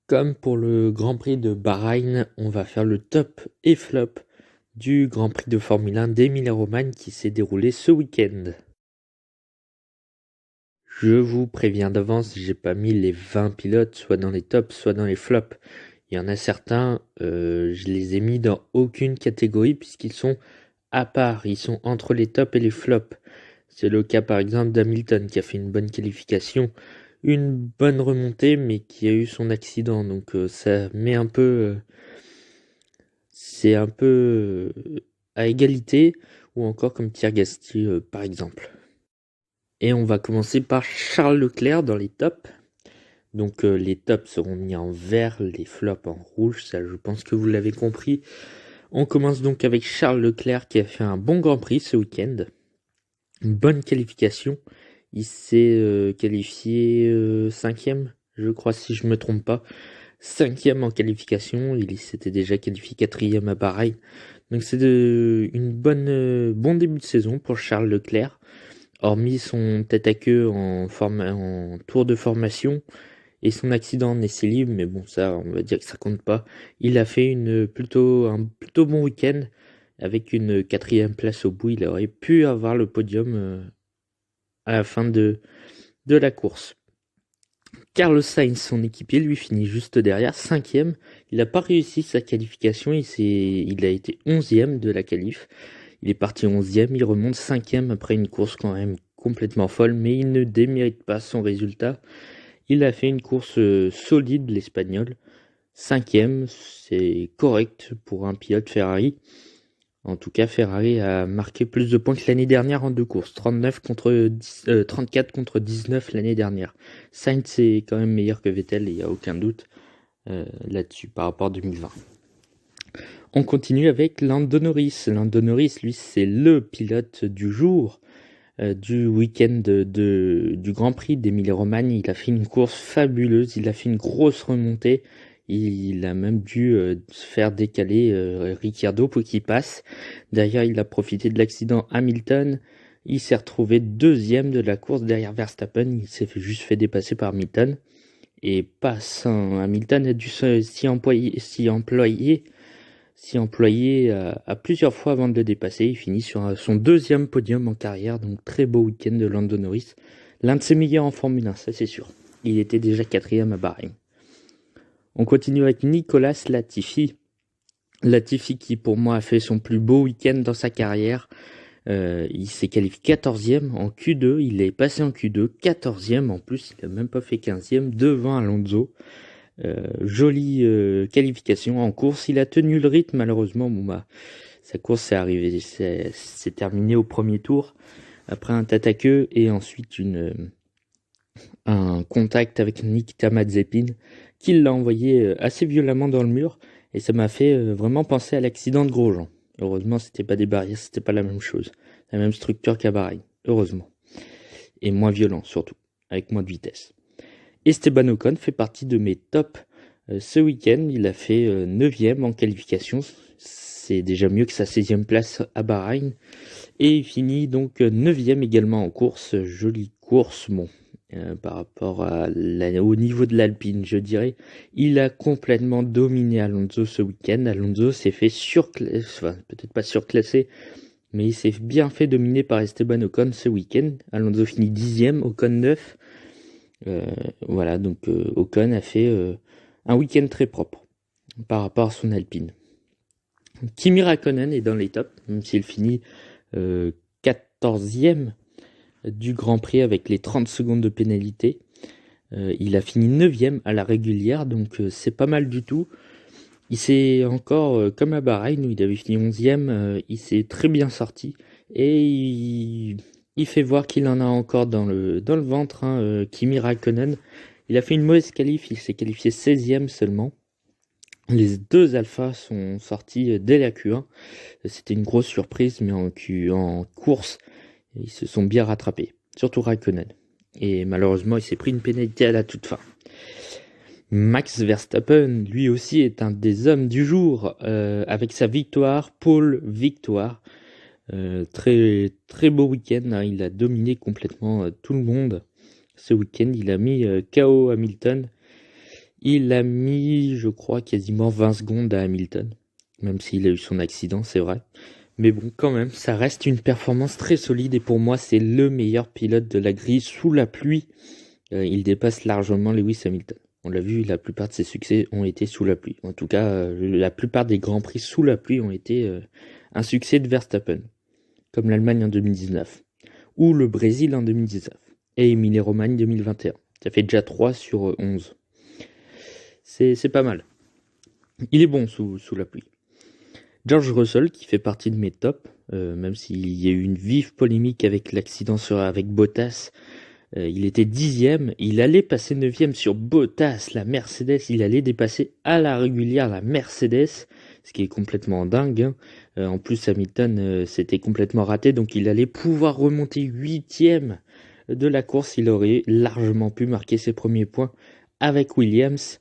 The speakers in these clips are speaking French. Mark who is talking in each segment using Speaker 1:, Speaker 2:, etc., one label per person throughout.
Speaker 1: Comme pour le Grand Prix de Bahreïn, on va faire le top et flop du Grand Prix de Formule 1 d'Émilie-Romagne qui s'est déroulé ce week-end. Je vous préviens d'avance, j'ai pas mis les 20 pilotes soit dans les tops, soit dans les flops. Il y en a certains, je les ai mis dans aucune catégorie puisqu'ils sont à part, ils sont entre les tops et les flops. C'est le cas par exemple d'Hamilton qui a fait une bonne qualification, une bonne remontée mais qui a eu son accident. Donc ça met un peu... c'est un peu à égalité, ou encore comme Pierre Gasly par exemple. Et on va commencer par Charles Leclerc dans les tops. Donc les tops seront mis en vert, les flops en rouge, ça je pense que vous l'avez compris. On commence donc avec Charles Leclerc qui a fait un bon Grand Prix ce week-end. Une bonne qualification. Il s'est qualifié cinquième, je crois si je me trompe pas. Cinquième en qualification, il s'était déjà qualifié quatrième à Bahreïn. Donc c'est bon début de saison pour Charles Leclerc. Hormis son tête à queue en tour de formation et son accident en essai libre, mais bon ça on va dire que ça compte pas. Il a fait un plutôt bon week-end avec une quatrième place au bout. Il aurait pu avoir le podium à la fin de la course. Carlos Sainz, son équipier, lui finit juste derrière, cinquième. Il n'a pas réussi sa qualification, il a été 11e de la qualif. Il est parti 11e, il remonte 5e après une course quand même complètement folle, mais il ne démérite pas son résultat. Il a fait une course solide, l'Espagnol. 5e, c'est correct pour un pilote Ferrari. En tout cas, Ferrari a marqué plus de points que l'année dernière en deux courses. 34 contre 19 l'année dernière. Sainz est quand même meilleur que Vettel, il n'y a aucun doute là-dessus par rapport à 2020. On continue avec Lando Norris. Lando Norris, lui, c'est le pilote du jour, du week-end du Grand Prix d'Émilie-Romagne. Il a fait une course fabuleuse, il a fait une grosse remontée. Il a même dû se faire décaler Ricciardo pour qu'il passe. Derrière, il a profité de l'accident Hamilton. Il s'est retrouvé deuxième de la course derrière Verstappen. Il s'est juste fait dépasser par Hamilton. Et passant, Hamilton a dû s'y employer à plusieurs fois avant de le dépasser. Il finit sur son deuxième podium en carrière. Donc très beau week-end de Lando Norris. L'un de ses meilleurs en Formule 1, ça c'est sûr. Il était déjà quatrième à Bahreïn. On continue avec Nicolas Latifi. Latifi qui pour moi a fait son plus beau week-end dans sa carrière. Il s'est qualifié 14e en Q2, il est passé en Q2, 14e en plus, il n'a même pas fait 15e devant Alonso. Jolie qualification en course, il a tenu le rythme malheureusement. Sa course c'est terminé au premier tour après un tête à queue et ensuite un contact avec Nikita Mazepin qui l'a envoyé assez violemment dans le mur et ça m'a fait vraiment penser à l'accident de Grosjean. Heureusement, c'était pas des barrières, c'était pas la même chose. La même structure qu'à Bahreïn, heureusement. Et moins violent surtout, avec moins de vitesse. Esteban Ocon fait partie de mes tops ce week-end. Il a fait 9e en qualification. C'est déjà mieux que sa 16e place à Bahreïn. Et il finit donc 9e également en course. Jolie course, bon. Par rapport au niveau de l'Alpine, je dirais. Il a complètement dominé Alonso ce week-end. Alonso s'est fait peut-être pas surclasser, mais il s'est bien fait dominer par Esteban Ocon ce week-end. Alonso finit 10e, Ocon 9. Voilà, donc Ocon a fait un week-end très propre par rapport à son Alpine. Kimi Raikkonen est dans les tops, même s'il finit 14e du Grand Prix avec les 30 secondes de pénalité. Il a fini 9e à la régulière, donc c'est pas mal du tout. Il s'est encore, comme à Bahreïn où il avait fini 11e, il s'est très bien sorti et il fait voir qu'il en a encore dans le ventre, Kimi Raikkonen. Il a fait une mauvaise qualif, il s'est qualifié 16e seulement. Les deux alphas sont sortis dès la Q1. C'était une grosse surprise, mais en course, ils se sont bien rattrapés, surtout Raikkonen. Et malheureusement, il s'est pris une pénalité à la toute fin. Max Verstappen, lui aussi, est un des hommes du jour, avec sa victoire, pole victoire. Très, très beau week-end, hein. Il a dominé complètement tout le monde. Ce week-end, il a mis KO Hamilton. Il a mis, je crois, quasiment 20 secondes à Hamilton, même s'il a eu son accident, c'est vrai. Mais bon, quand même, ça reste une performance très solide et pour moi, c'est le meilleur pilote de la grille sous la pluie. Il dépasse largement Lewis Hamilton. On l'a vu, la plupart de ses succès ont été sous la pluie. En tout cas, la plupart des grands prix sous la pluie ont été un succès de Verstappen, comme l'Allemagne en 2019, ou le Brésil en 2019, et Emilie-Romagne 2021. Ça fait déjà 3 sur 11. C'est pas mal. Il est bon sous la pluie. George Russell, qui fait partie de mes tops, même s'il y a eu une vive polémique avec l'accident avec Bottas, il était 10e, il allait passer 9e sur Bottas, la Mercedes, il allait dépasser à la régulière la Mercedes, ce qui est complètement dingue, hein. En plus, Hamilton s'était complètement raté, donc il allait pouvoir remonter 8e de la course, il aurait largement pu marquer ses premiers points avec Williams.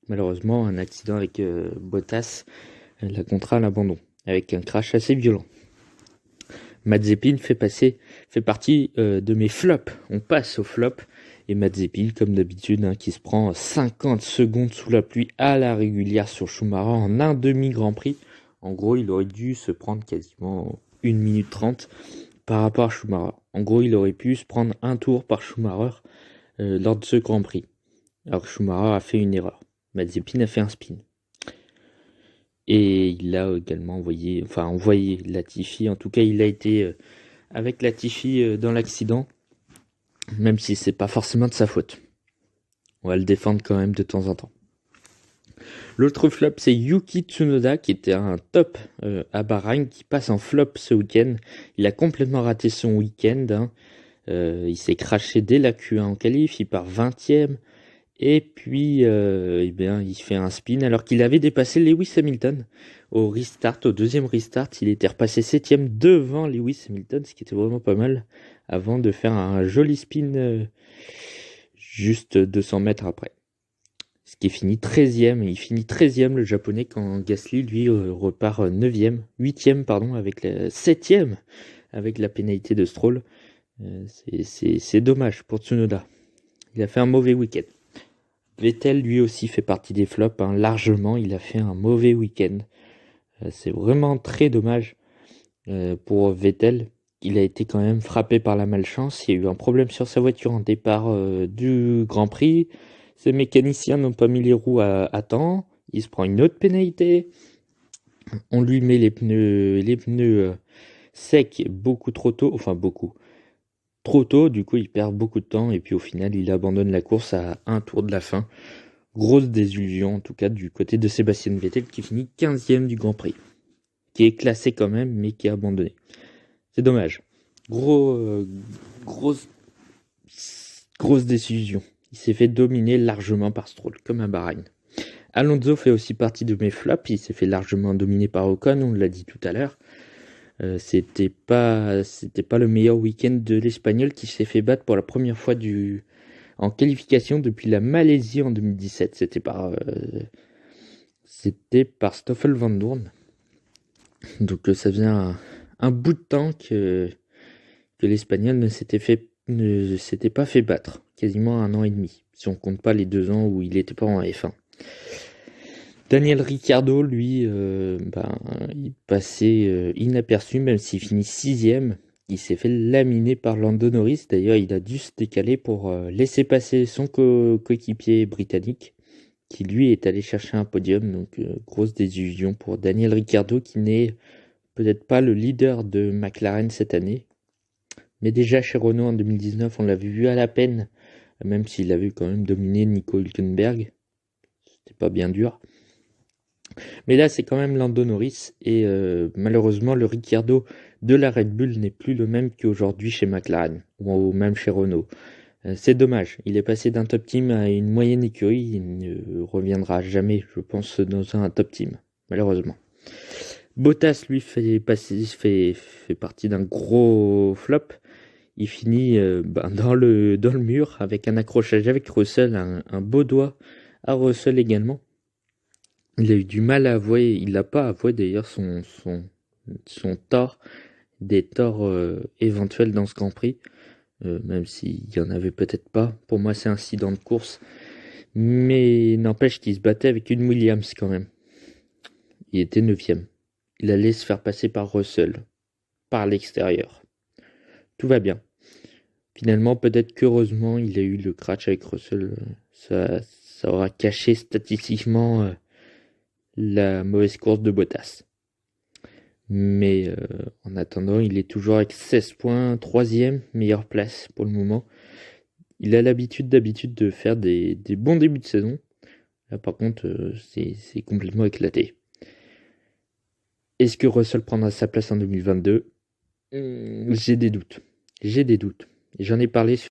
Speaker 1: Malheureusement, un accident avec Bottas l'a contraint à l'abandon, avec un crash assez violent. Mazepin fait partie de mes flops. On passe au flop. Et Mazepin, comme d'habitude, hein, qui se prend 50 secondes sous la pluie à la régulière sur Schumacher en un demi-Grand Prix. En gros, il aurait dû se prendre quasiment 1 minute 30 par rapport à Schumacher. En gros, il aurait pu se prendre un tour par Schumacher lors de ce Grand Prix. Alors que Schumacher a fait une erreur. Mazepin a fait un spin. Et il a également envoyé Latifi. En tout cas, il a été avec Latifi dans l'accident, même si c'est pas forcément de sa faute. On va le défendre quand même de temps en temps. L'autre flop, c'est Yuki Tsunoda, qui était un top à Bahreïn, qui passe en flop ce week-end. Il a complètement raté son week-end, hein. Il s'est craché dès la Q1 en qualif, il part 20e. Et puis, il fait un spin alors qu'il avait dépassé Lewis Hamilton au restart, au deuxième restart. Il était repassé 7e devant Lewis Hamilton, ce qui était vraiment pas mal, avant de faire un joli spin juste 200 mètres après. Ce qui finit 13e. Il finit 13e le japonais quand Gasly, lui, repart 9e, 8e, pardon, avec la 7e, avec la pénalité de Stroll. C'est dommage pour Tsunoda. Il a fait un mauvais week-end. Vettel lui aussi fait partie des flops, hein, largement, il a fait un mauvais week-end. C'est vraiment très dommage pour Vettel. Il a été quand même frappé par la malchance. Il y a eu un problème sur sa voiture en départ du Grand Prix. Ses mécaniciens n'ont pas mis les roues à temps. Il se prend une autre pénalité. On lui met les pneus secs beaucoup trop tôt. Enfin beaucoup. Trop tôt, du coup il perd beaucoup de temps et puis au final il abandonne la course à un tour de la fin. Grosse désillusion en tout cas du côté de Sébastien Vettel qui finit 15e du Grand Prix. Qui est classé quand même mais qui est abandonné. C'est dommage. Grosse décision. Il s'est fait dominer largement par Stroll, comme à Bahreïn. Alonso fait aussi partie de mes flops. Il s'est fait largement dominer par Ocon, on l'a dit tout à l'heure. C'était pas le meilleur week-end de l'Espagnol qui s'est fait battre pour la première fois en qualification depuis la Malaisie en 2017. C'était par Stoffel Vandoorne. Donc ça faisait un bout de temps que l'Espagnol ne s'était pas fait battre. Quasiment 1 an et demi, si on compte pas les 2 ans où il n'était pas en F1. Daniel Ricciardo, lui, il passait inaperçu, même s'il finit 6e. Il s'est fait laminer par Lando Norris. D'ailleurs, il a dû se décaler pour laisser passer son coéquipier britannique, qui lui est allé chercher un podium. Donc, grosse désillusion pour Daniel Ricciardo, qui n'est peut-être pas le leader de McLaren cette année. Mais déjà chez Renault en 2019, on l'avait vu à la peine, même s'il avait quand même dominé Nico Hülkenberg. C'était pas bien dur. Mais là, c'est quand même Lando Norris et malheureusement, le Ricciardo de la Red Bull n'est plus le même qu'aujourd'hui chez McLaren ou même chez Renault. C'est dommage. Il est passé d'un top team à une moyenne écurie. Il ne reviendra jamais, je pense, dans un top team, malheureusement. Bottas, lui, fait partie d'un gros flop. Il finit dans le mur avec un accrochage avec Russell, un beau doigt à Russell également. Il a eu du mal à avouer, il n'a pas avoué d'ailleurs son tort, des torts éventuels dans ce Grand Prix, même s'il n'y en avait peut-être pas. Pour moi, c'est un incident de course. Mais n'empêche qu'il se battait avec une Williams quand même. Il était 9e. Il allait se faire passer par Russell, par l'extérieur. Tout va bien. Finalement, peut-être qu'heureusement, il a eu le crash avec Russell. Ça aura caché statistiquement la mauvaise course de Bottas. Mais en attendant, il est toujours avec 16 points, 3e, meilleure place pour le moment. Il a d'habitude de faire des bons débuts de saison. Là, par contre, c'est complètement éclaté. Est-ce que Russell prendra sa place en 2022 ? J'ai des doutes. Et j'en ai parlé sur